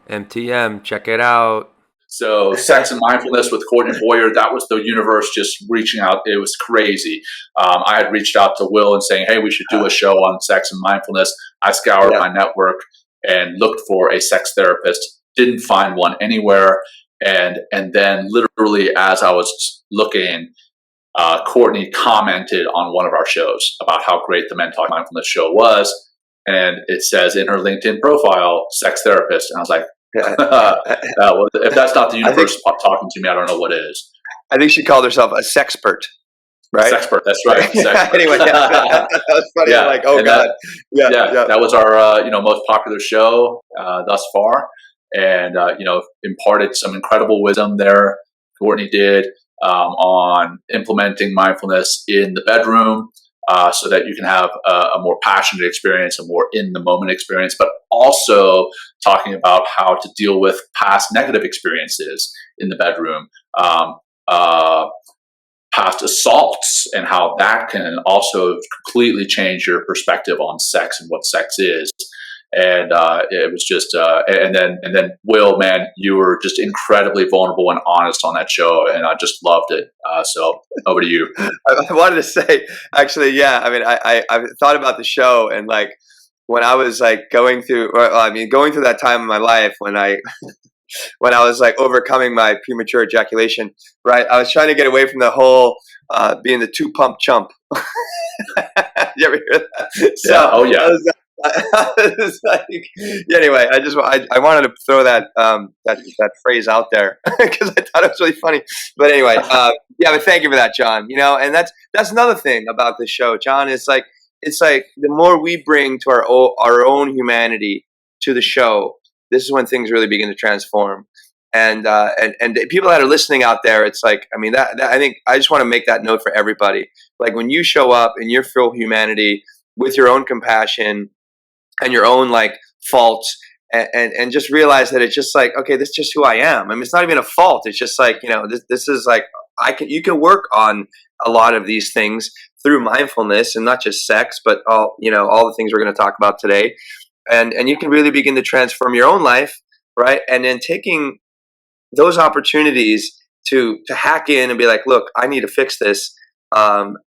MTM, check it out. So Sex and Mindfulness with Courtney Boyer, that was the universe just reaching out. It was crazy. I had reached out to Will and saying, hey, we should do a show on sex and mindfulness. I scoured my network and looked for a sex therapist, didn't find one anywhere. And then literally as I was looking, Courtney commented on one of our shows about how great the Men Talk Mindfulness show was. And it says in her LinkedIn profile, sex therapist. And I was like, if that's not the universe talking to me, I don't know what is. I think she called herself a sexpert, right? Sexpert, that's right. Sexpert. Anyway, that was funny. Yeah. Like, oh, and God. That was our most popular show thus far. And, imparted some incredible wisdom there. Courtney did on implementing mindfulness in the bedroom. So that you can have a more passionate experience, a more in-the-moment experience, but also talking about how to deal with past negative experiences in the bedroom, past assaults, and how that can also completely change your perspective on sex and what sex is. And it was just, and then Will, man, you were just incredibly vulnerable and honest on that show, and I just loved it. So over to you. I wanted to say, actually, yeah. I mean, I thought about the show, and like when I was like going through that time in my life when I was like overcoming my premature ejaculation, right? I was trying to get away from the whole being the 2-pump chump. You ever hear that? So, yeah. Oh yeah. Anyway, I wanted to throw that phrase out there because I thought it was really funny. But anyway, but thank you for that, John. And that's another thing about the show, John. It's like the more we bring to our own humanity to the show, this is when things really begin to transform. And the people that are listening out there, it's like, I mean, that I think I just want to make that note for everybody. Like when you show up in your full humanity with your own compassion and your own like faults, and just realize that it's just like, okay, this is just who I am. I mean, it's not even a fault. It's just like, this is like, you can work on a lot of these things through mindfulness, and not just sex, but all the things we're going to talk about today. And you can really begin to transform your own life, right? And then taking those opportunities to hack in and be like, look, I need to fix this.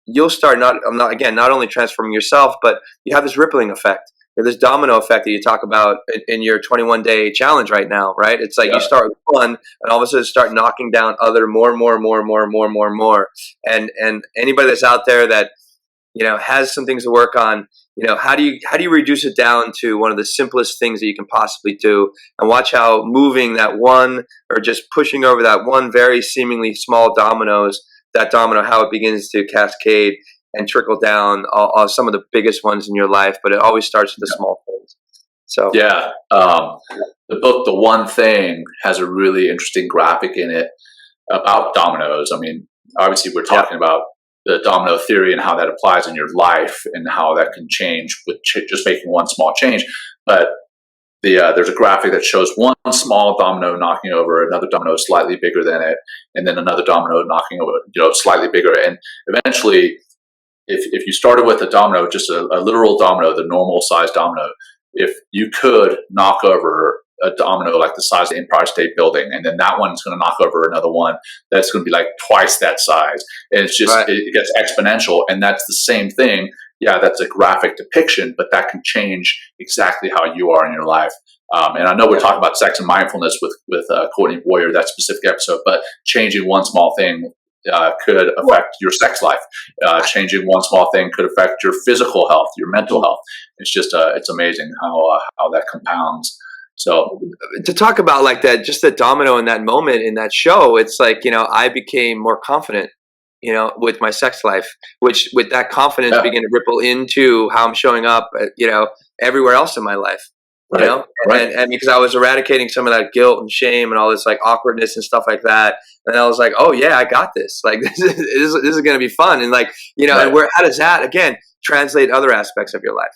You'll start not only transforming yourself, but you have this rippling effect, or this domino effect that you talk about in your 21-day challenge right now, right? It's like you start with one, and all of a sudden start knocking down other more. And anybody that's out there that has some things to work on, how do you reduce it down to one of the simplest things that you can possibly do, and watch how moving that one, or just pushing over that one very seemingly small domino, how it begins to cascade and trickle down all some of the biggest ones in your life. But it always starts with the small things. So the book The One Thing has a really interesting graphic in it about dominoes. I mean, obviously we're talking about the domino theory and how that applies in your life and how that can change with just making one small change. But there's a graphic that shows one small domino knocking over another domino slightly bigger than it, and then another domino knocking over, slightly bigger. And eventually, if you started with a domino, just a literal domino, the normal size domino, if you could knock over a domino like the size of the Empire State Building, and then that one's going to knock over another one that's going to be like twice that size, and it's just it gets exponential. And that's the same thing. Yeah, that's a graphic depiction, but that can change exactly how you are in your life. And I know we're talking about sex and mindfulness with Courtney Boyer, that specific episode, but changing one small thing could affect your sex life. Changing one small thing could affect your physical health, your mental health. It's just it's amazing how that compounds. So to talk about like that, just the domino in that moment in that show, it's like, I became more confident, with my sex life, which with that confidence began to ripple into how I'm showing up, everywhere else in my life, and because I was eradicating some of that guilt and shame and all this like awkwardness and stuff like that. And I was like, oh yeah, I got this. Like this is going to be fun. And like, and how does that again translate other aspects of your life?